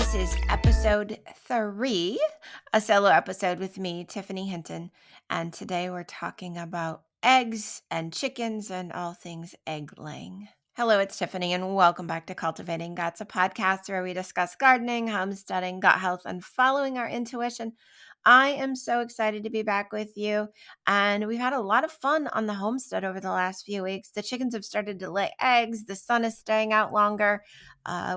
This is episode 3, a solo episode with me, Tiffany Hinton. And today we're talking about eggs and chickens and all things egg laying. Hello, it's Tiffany, and welcome back to Cultivating Guts, a podcast where we discuss gardening, homesteading, gut health, and following our intuition. I am so excited to be back with you, and we've had a lot of fun on the homestead over the last few weeks. The chickens have started to lay eggs, the sun is staying out longer.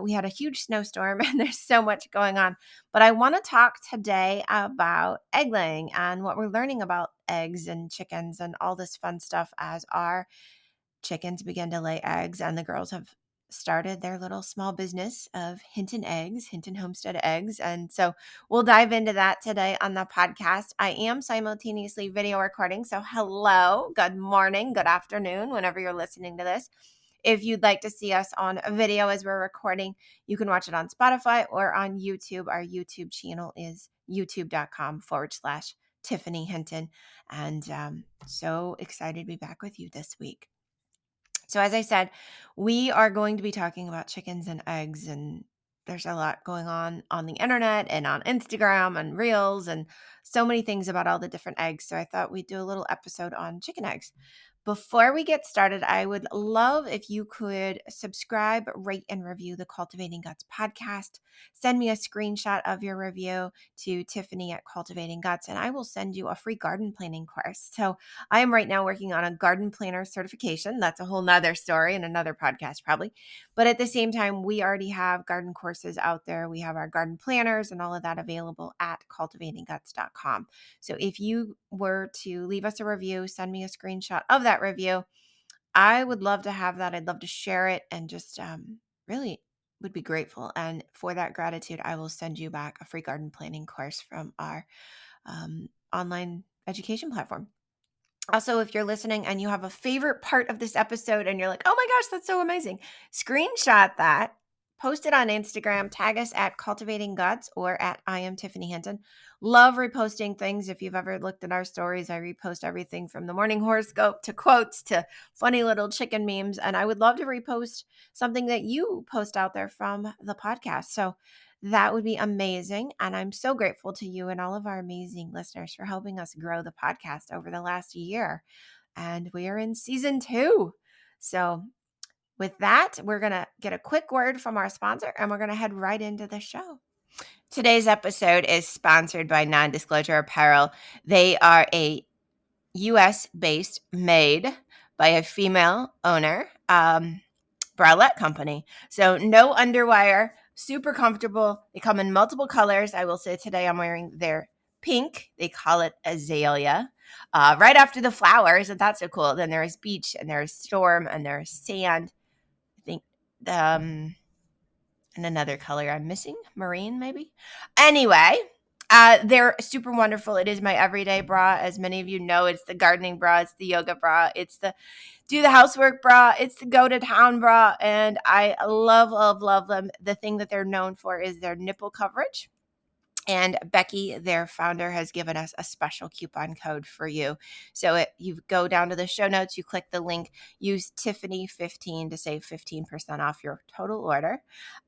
We had a huge snowstorm, and there's so much going on. But I want to talk today about egg laying and what we're learning about eggs and chickens and all this fun stuff as our chickens begin to lay eggs, and the girls have started their little small business of Hinton eggs, Hinton homestead eggs. And so we'll dive into that today on the podcast. I am simultaneously video recording. So hello, good morning, good afternoon, whenever you're listening to this. If you'd like to see us on a video as we're recording, you can watch it on Spotify or on YouTube. Our YouTube channel is youtube.com/Tiffany Hinton. And so excited to be back with you this week. So as I said, we are going to be talking about chickens and eggs, and there's a lot going on the internet and on Instagram and Reels and so many things about all the different eggs. So I thought we'd do a little episode on chicken eggs. Before we get started, I would love if you could subscribe, rate, and review the Cultivating Guts podcast. Send me a screenshot of your review to Tiffany at Cultivating Guts, and I will send you a free garden planning course. So I am right now working on a garden planner certification. That's a whole nother story and another podcast probably. But at the same time, we already have garden courses out there. We have our garden planners and all of that available at cultivatingguts.com. So if you were to leave us a review, send me a screenshot of that review. I would love to have that. I'd love to share it and just really would be grateful. And for that gratitude, I will send you back a free garden planning course from our online education platform. Also, if you're listening and you have a favorite part of this episode and you're like, oh my gosh, that's so amazing, screenshot that, post it on Instagram, tag us at Cultivating Guts or at I am Tiffany Hinton. Love reposting things. If you've ever looked at our stories, I repost everything from the morning horoscope to quotes to funny little chicken memes. And I would love to repost something that you post out there from the podcast. So that would be amazing. And I'm so grateful to you and all of our amazing listeners for helping us grow the podcast over the last year. And we are in season 2. So with that, we're going to get a quick word from our sponsor and we're going to head right into the show. Today's episode is sponsored by Non-Disclosure Apparel. They are a US-based, made by a female owner, bralette company. So no underwire, super comfortable. They come in multiple colors. I will say today I'm wearing their pink. They call it azalea. Right after the flowers, and that's so cool. Then there's beach and there's storm and there's sand. I think and another color I'm missing, marine maybe. Anyway, they're super wonderful. It is my everyday bra. As many of you know, it's the gardening bra, it's the yoga bra, it's the do the housework bra, it's the go to town bra, and I love them. The thing that they're known for is their nipple coverage. And Becky, their founder, has given us a special coupon code for you. So you go down to the show notes, you click the link, use Tiffany15 to save 15% off your total order.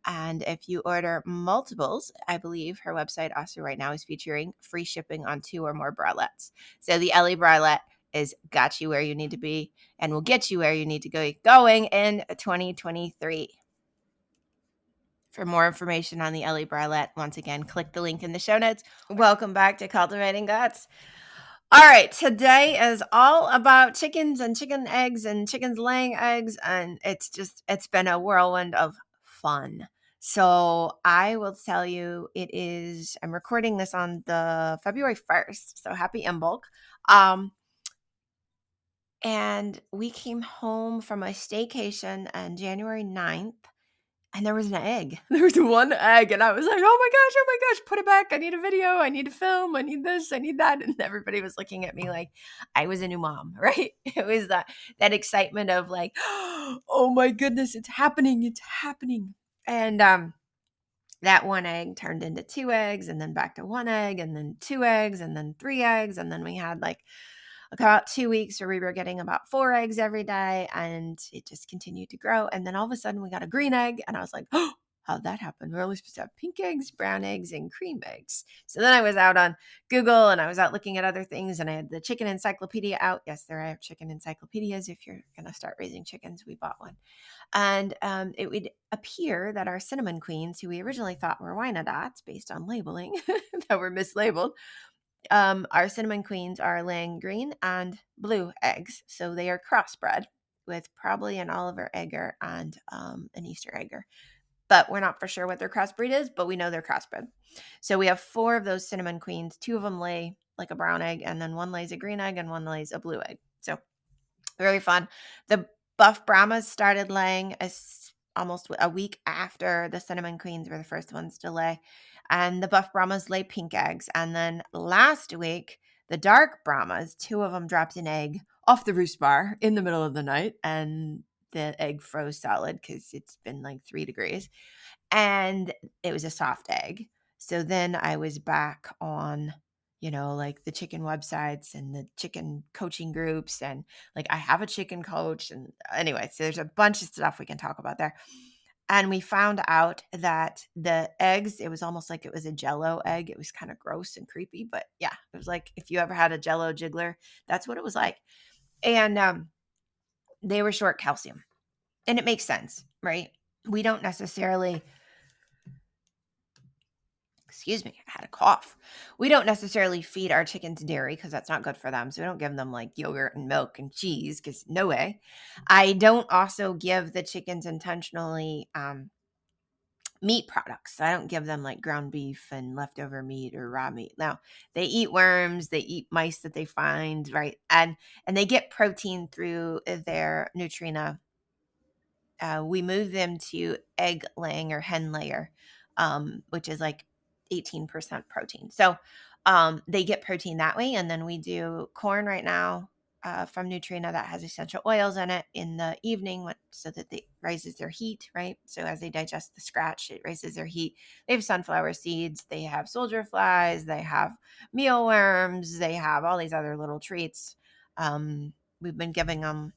And if you order multiples, I believe her website also right now is featuring free shipping on 2 or more bralettes. So the Ellie bralette is got you where you need to be and will get you where you need to go going in 2023. For more information on the Ellie bralette, once again, click the link in the show notes. Welcome back to Cultivating Guts. All right, today is all about chickens and chicken eggs and chickens laying eggs, and it's been a whirlwind of fun. So I will tell you, I'm recording this on the February 1st, so happy Imbolc. And we came home from a staycation on January 9th. And there was an egg. There was one egg. And I was like, oh my gosh, put it back. I need a video. I need a film. I need this. I need that. And everybody was looking at me like I was a new mom, right? It was that excitement of like, oh my goodness, it's happening. It's happening. And that one egg turned into 2 eggs and then back to 1 egg and then 2 eggs and then 3 eggs. And then we had like about 2 weeks where we were getting about 4 eggs every day, and it just continued to grow. And then all of a sudden we got a green egg, and I was like, oh How'd that happen? We're only supposed to have pink eggs, brown eggs, and cream eggs. So then I was out on Google and I was out looking at other things, and I had the chicken encyclopedia out. Yes, there are chicken encyclopedias. If you're going to start raising chickens, we bought one. And it would appear that our cinnamon queens, who we originally thought were Wyandottes based on labeling that were mislabeled, our cinnamon queens are laying green and blue eggs. So they are crossbred with probably an Oliver egger and an Easter egger. But we're not for sure what their crossbreed is, but we know they're crossbred. So we have 4 of those cinnamon queens. 2 of them lay like a brown egg, and then 1 lays a green egg and 1 lays a blue egg. So very fun. The buff Brahmas started laying almost a week after the cinnamon queens were the first ones to lay. And the buff Brahmas lay pink eggs. And then last week, the dark Brahmas, 2 of them dropped an egg off the roost bar in the middle of the night. And the egg froze solid because it's been like 3 degrees. And it was a soft egg. So then I was back on, like the chicken websites and the chicken coaching groups. And like I have a chicken coach. And anyway, so there's a bunch of stuff we can talk about there. And we found out that the eggs, it was almost like it was a Jello egg. It was kind of gross and creepy. But yeah, it was like if you ever had a Jello jiggler, that's what it was like. And they were short calcium. And it makes sense, right? We don't necessarily, excuse me, I had a cough. We don't necessarily feed our chickens dairy because that's not good for them. So we don't give them like yogurt and milk and cheese because no way. I don't also give the chickens intentionally meat products. I don't give them like ground beef and leftover meat or raw meat. Now, they eat worms, they eat mice that they find, right? And they get protein through their Nutrina. We move them to egg laying or hen layer, which is like 18% protein. So they get protein that way. And then we do corn right now from Nutrina that has essential oils in it in the evening so that it raises their heat, right? So as they digest the scratch, it raises their heat. They have sunflower seeds, they have soldier flies, they have mealworms, they have all these other little treats. We've been giving them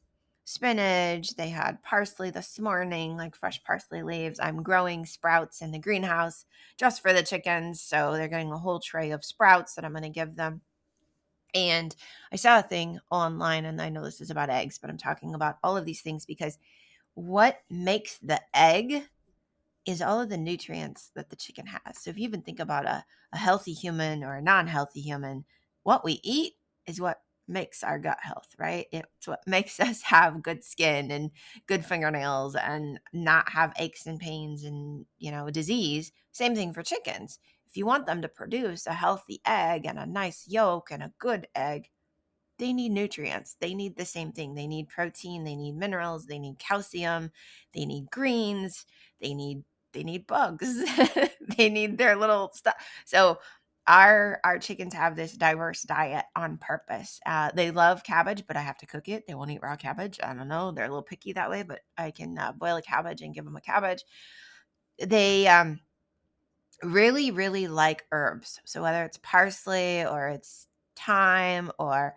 spinach. They had parsley this morning, like fresh parsley leaves. I'm growing sprouts in the greenhouse just for the chickens. So they're getting a whole tray of sprouts that I'm going to give them. And I saw a thing online, and I know this is about eggs, but I'm talking about all of these things because what makes the egg is all of the nutrients that the chicken has. So if you even think about a healthy human or a non-healthy human, what we eat is what makes our gut health, right? It's what makes us have good skin and good fingernails and not have aches and pains and, disease. Same thing for chickens. If you want them to produce a healthy egg and a nice yolk and a good egg, they need nutrients. They need the same thing. They need protein, they need minerals, they need calcium, they need greens, they need bugs. They need their little stuff. So our chickens have this diverse diet on purpose. They love cabbage, but I have to cook it. They won't eat raw cabbage. I don't know. They're a little picky that way, but I can boil a cabbage and give them a cabbage. They really, really like herbs. So whether it's parsley or it's thyme or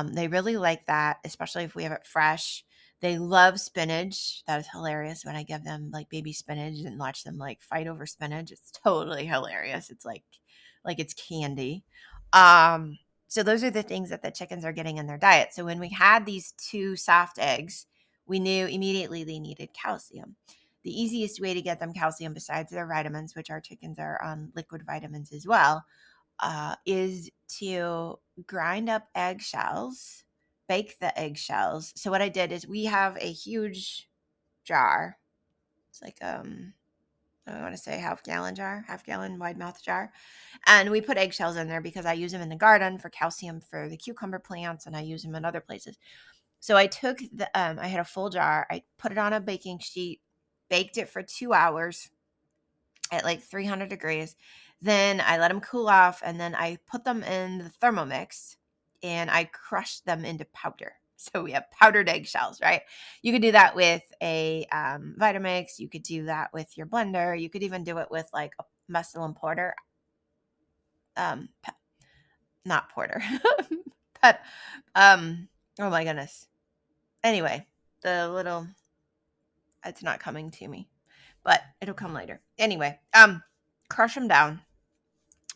they really like that, especially if we have it fresh. They love spinach. That is hilarious when I give them like baby spinach and watch them like fight over spinach. It's totally hilarious. It's like it's candy. So those are the things that the chickens are getting in their diet. So when we had these 2 soft eggs, we knew immediately they needed calcium. The easiest way to get them calcium besides their vitamins, which our chickens are on liquid vitamins as well, is to grind up eggshells, bake the eggshells. So what I did is we have a huge jar. It's like I want to say half gallon wide mouth jar. And we put eggshells in there because I use them in the garden for calcium for the cucumber plants, and I use them in other places. So I took I had a full jar. I put it on a baking sheet, baked it for 2 hours at like 300 degrees. Then I let them cool off, and then I put them in the Thermomix and I crushed them into powder. So we have powdered eggshells, right? You could do that with a Vitamix. You could do that with your blender. You could even do it with like a Muscle and Porter. Not porter. But, oh my goodness. Anyway, it's not coming to me. but it'll come later. Anyway, crush them down.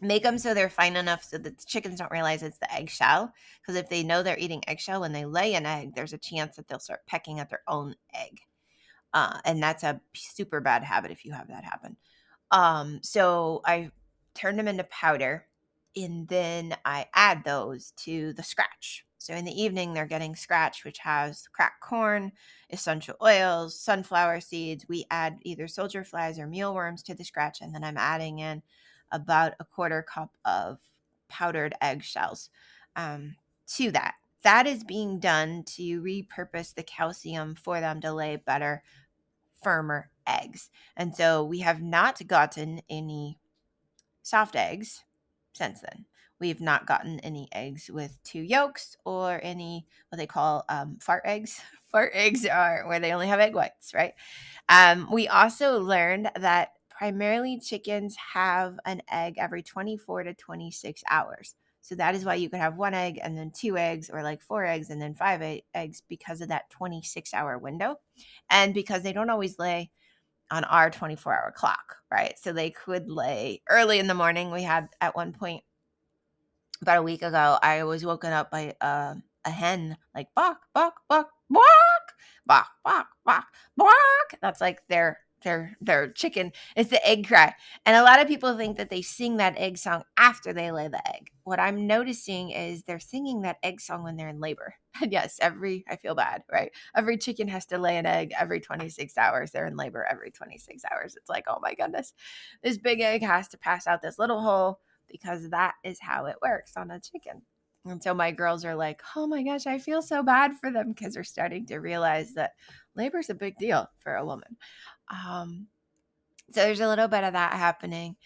Make them so they're fine enough so that the chickens don't realize it's the eggshell. Because if they know they're eating eggshell when they lay an egg, there's a chance that they'll start pecking at their own egg. And that's a super bad habit if you have that happen. So I turned them into powder, and then I add those to the scratch. So in the evening, they're getting scratch, which has cracked corn, essential oils, sunflower seeds. We add either soldier flies or mealworms to the scratch, and then I'm adding in about a quarter cup of powdered eggshells to that. That is being done to repurpose the calcium for them to lay better, firmer eggs. And so we have not gotten any soft eggs since then. We've not gotten any eggs with two yolks or any what they call fart eggs. Fart eggs are where they only have egg whites, right? We also learned that primarily chickens have an egg every 24 to 26 hours. So that is why you could have one egg and then two eggs, or like four eggs and then five eggs, because of that 26-hour window. And because they don't always lay on our 24-hour clock, right? So they could lay early in the morning. We had at one point about a week ago, I was woken up by a hen, like bawk, bawk, bawk, bawk, bawk, bawk, bawk, bawk. That's like their chicken. It's the egg cry. And a lot of people think that they sing that egg song after they lay the egg. What I'm noticing is they're singing that egg song when they're in labor. And yes, I feel bad, right? Every chicken has to lay an egg every 26 hours. They're in labor every 26 hours. It's like, oh my goodness, this big egg has to pass out this little hole, because that is how it works on a chicken. And so my girls are like, oh my gosh, I feel so bad for them, because they're starting to realize that labor is a big deal for a woman. So there's a little bit of that happening.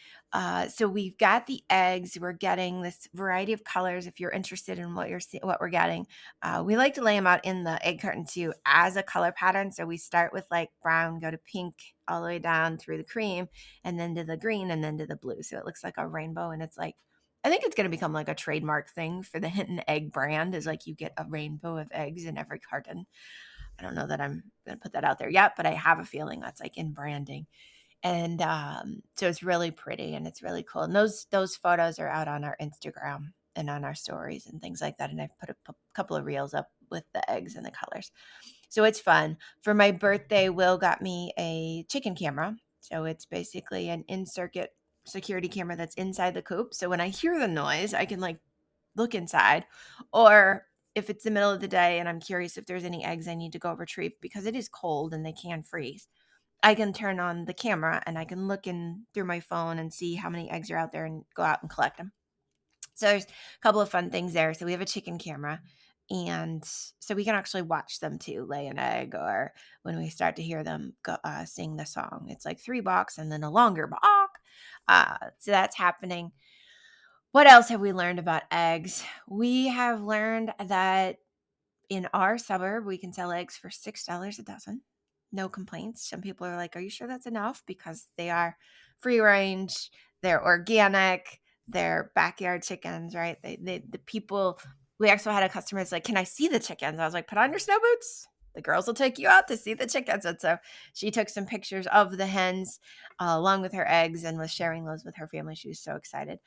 So we've got the eggs. We're getting this variety of colors. If you're interested in what we're getting, we like to lay them out in the egg carton too as a color pattern. So we start with like brown, go to pink, all the way down through the cream, and then to the green, and then to the blue. So it looks like a rainbow, and it's like, I think it's going to become like a trademark thing for the Hinton egg brand, is like you get a rainbow of eggs in every carton. I don't know that I'm going to put that out there yet, but I have a feeling that's like in branding. And so it's really pretty and it's really cool. And those photos are out on our Instagram and on our stories and things like that. And I've put a couple of reels up with the eggs and the colors. So it's fun. For my birthday, Will got me a chicken camera. So it's basically an in-circuit security camera that's inside the coop. So when I hear the noise, I can like look inside. Or if it's the middle of the day and I'm curious if there's any eggs I need to go retrieve, because it is cold and they can freeze, I can turn on the camera and I can look in through my phone and see how many eggs are out there and go out and collect them. So there's a couple of fun things there. So we have a chicken camera, and so we can actually watch them too lay an egg, or when we start to hear them sing the song. It's like 3 balks and then a longer balk. So that's happening. What else have we learned about eggs? We have learned that in our suburb, we can sell eggs for $6 a dozen. No complaints. Some people are like, are you sure that's enough? Because they are free range, they're organic, they're backyard chickens, right? The people, we actually had a customer that's like, can I see the chickens? I was like, put on your snow boots. The girls will take you out to see the chickens. And so she took some pictures of the hens along with her eggs and was sharing those with her family. She was so excited.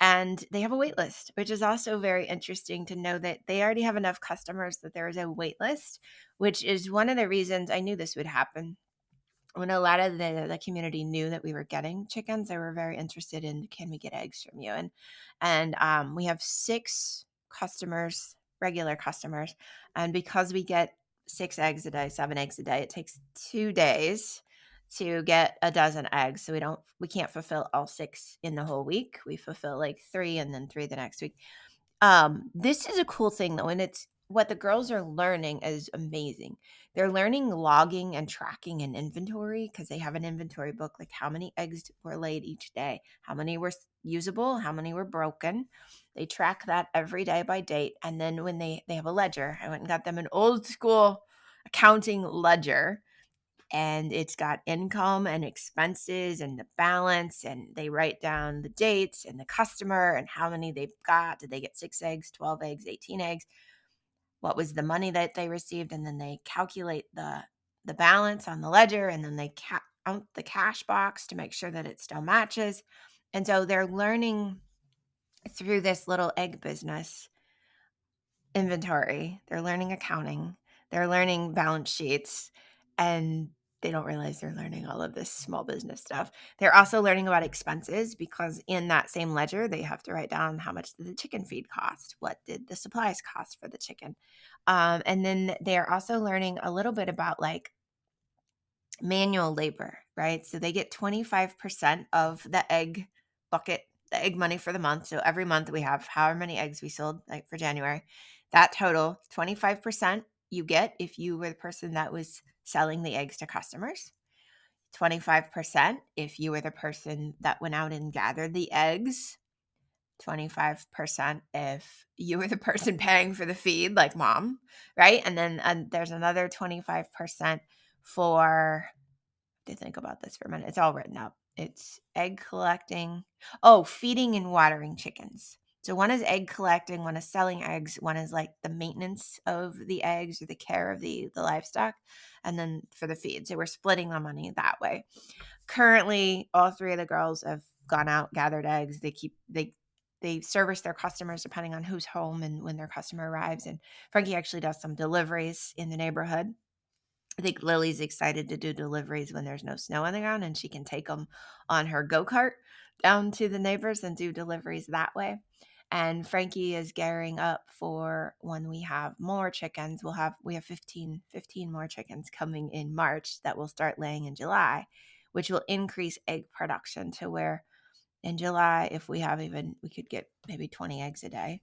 And they have a wait list, which is also very interesting to know that they already have enough customers that there is a wait list, which is one of the reasons I knew this would happen. When a lot of the community knew that we were getting chickens, they were very interested in, can we get eggs from you? And we have 6 customers, regular customers. And because we get 6 eggs a day, 7 eggs a day, it takes 2 days to get a dozen eggs. So we can't fulfill all 6 in the whole week. We fulfill like 3 and then 3 the next week. This is a cool thing though, and it's what the girls are learning is amazing. They're learning logging and tracking and inventory, because they have an inventory book, like how many eggs were laid each day, how many were usable, how many were broken. They track that every day by date. And then when they have a ledger, I went and got them an old school accounting ledger, and it's got income and expenses and the balance, and they write down the dates and the customer and how many they've got. Did they get 6 eggs, 12 eggs, 18 eggs? What was the money that they received? And then they calculate the balance on the ledger, and then they count the cash box to make sure that it still matches. And so they're learning through this little egg business inventory. They're learning accounting. They're learning balance sheets, and they don't realize they're learning all of this small business stuff. They're also learning about expenses because in that same ledger, they have to write down how much did the chicken feed cost? What did the supplies cost for the chicken? And then they're also learning a little bit about like manual labor, right? So they get 25% of the egg bucket, the egg money for the month. So every month we have however many eggs we sold, like for January. That total, 25% you get if you were the person that was selling the eggs to customers. 25% if you were the person that went out and gathered the eggs. 25% if you were the person paying for the feed, like mom, right? And then there's another 25% for to think about this for a minute. It's all written up. It's egg collecting. Oh, feeding and watering chickens. So one is egg collecting, one is selling eggs, one is like the maintenance of the eggs or the care of the livestock, and then for the feed. So we're splitting the money that way. Currently, all three of the girls have gone out, gathered eggs. They service their customers depending on who's home and when their customer arrives. And Frankie actually does some deliveries in the neighborhood. I think Lily's excited to do deliveries when there's no snow on the ground and she can take them on her go-kart down to the neighbors and do deliveries that way. And Frankie is gearing up for when we have more chickens. We have 15 more chickens coming in March that will start laying in July, which will increase egg production to where in July, if we could get maybe 20 eggs a day.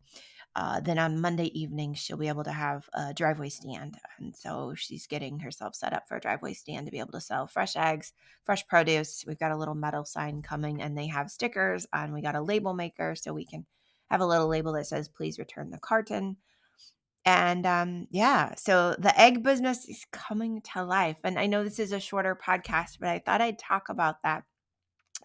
Then on Monday evening, she'll be able to have a driveway stand. And so she's getting herself set up for a driveway stand to be able to sell fresh eggs, fresh produce. We've got a little metal sign coming and they have stickers and we got a label maker so we can have a little label that says, please return the carton. And yeah, so the egg business is coming to life. And I know this is a shorter podcast, but I thought I'd talk about that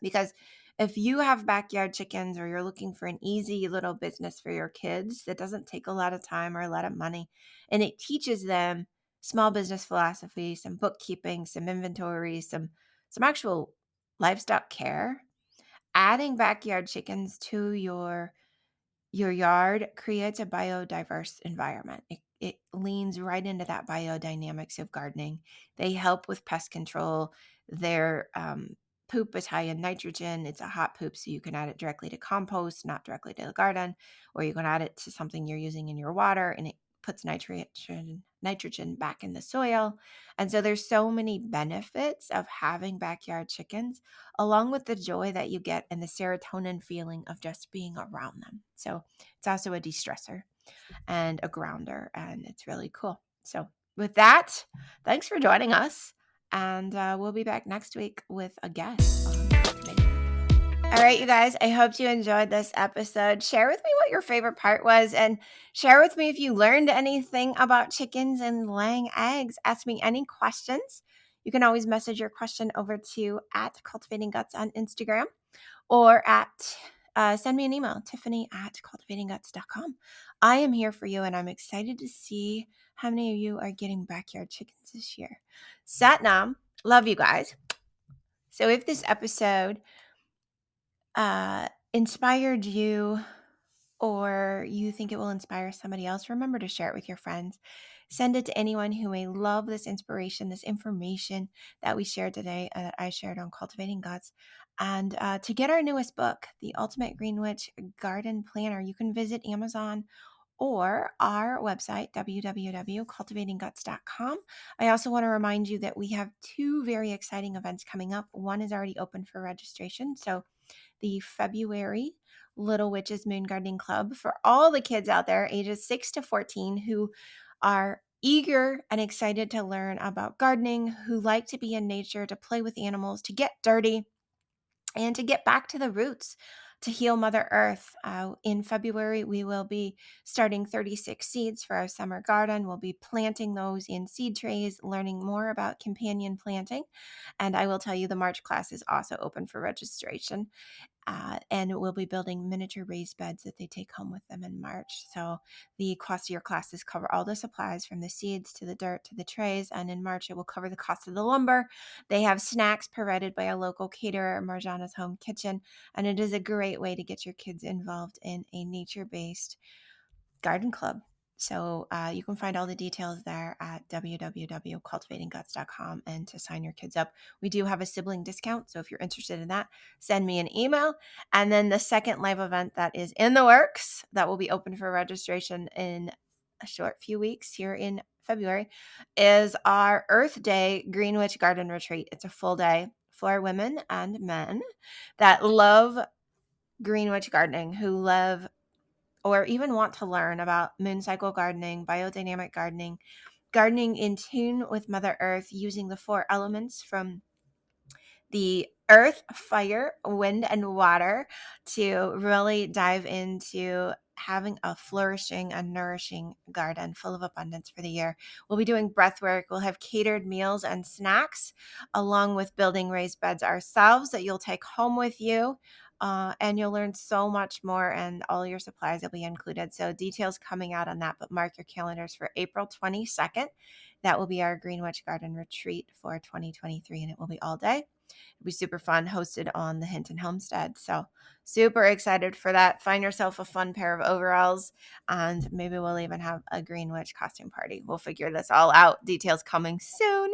because if you have backyard chickens or you're looking for an easy little business for your kids that doesn't take a lot of time or a lot of money, and it teaches them small business philosophy, some bookkeeping, some inventory, some actual livestock care, adding backyard chickens to your yard creates a biodiverse environment. It leans right into that biodynamics of gardening. They help with pest control. Their poop is high in nitrogen. It's a hot poop, so you can add it directly to compost, not directly to the garden, or you can add it to something you're using in your water, and it puts nitrogen back in the soil. And so there's so many benefits of having backyard chickens, along with the joy that you get and the serotonin feeling of just being around them. So it's also a de-stressor and a grounder, and it's really cool. So with that, thanks for joining us, and we'll be back next week with a guest on cultivating. All right, you guys, I hope you enjoyed this episode. Share with me what your favorite part was, and share with me if you learned anything about chickens and laying eggs. Ask me any questions. You can always message your question over to @cultivatingguts on Instagram or send me an email, Tiffany@cultivatingguts.com. I am here for you, and I'm excited to see how many of you are getting backyard chickens this year. Satnam, love you guys. So if this episode inspired you or you think it will inspire somebody else, remember to share it with your friends. Send it to anyone who may love this inspiration, this information that we shared today, that I shared on Cultivating Guts. And to get our newest book, The Ultimate Green Witch Garden Planner, you can visit Amazon or our website, www.cultivatingguts.com. I also want to remind you that we have two very exciting events coming up. One is already open for registration. So the February Little Witches Moon Gardening Club for all the kids out there ages 6 to 14 who are eager and excited to learn about gardening, who like to be in nature, to play with animals, to get dirty, and to get back to the roots, to heal Mother Earth. In February, we will be starting 36 seeds for our summer garden. We'll be planting those in seed trays, learning more about companion planting. And I will tell you the March class is also open for registration. And we'll be building miniature raised beds that they take home with them in March. So the cost of your classes cover all the supplies from the seeds to the dirt to the trays. And in March, it will cover the cost of the lumber. They have snacks provided by a local caterer, Marjana's Home Kitchen. And it is a great way to get your kids involved in a nature-based garden club. So you can find all the details there at www.cultivatingguts.com. And to sign your kids up, we do have a sibling discount. So if you're interested in that, send me an email. And then the second live event that is in the works that will be open for registration in a short few weeks here in February is our Earth Day Greenwich Garden Retreat. It's a full day for women and men that love Greenwich gardening, who love or even want to learn about moon cycle gardening, biodynamic gardening, gardening in tune with Mother Earth, using the 4 elements from the earth, fire, wind, and water to really dive into having a flourishing and nourishing garden full of abundance for the year. We'll be doing breath work. We'll have catered meals and snacks, along with building raised beds ourselves that you'll take home with you. And you'll learn so much more, and all your supplies will be included. So details coming out on that, but mark your calendars for April 22nd. That will be our Greenwich Garden Retreat for 2023, and it will be all day. It'll be super fun, hosted on the Hinton homestead. So super excited for that. Find yourself a fun pair of overalls, and maybe we'll even have a Greenwich costume party. We'll figure this all out. Details coming soon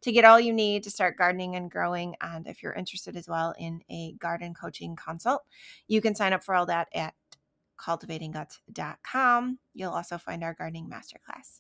to get all you need to start gardening and growing. And if you're interested as well in a garden coaching consult, you can sign up for all that at cultivatingguts.com. You'll also find our gardening masterclass.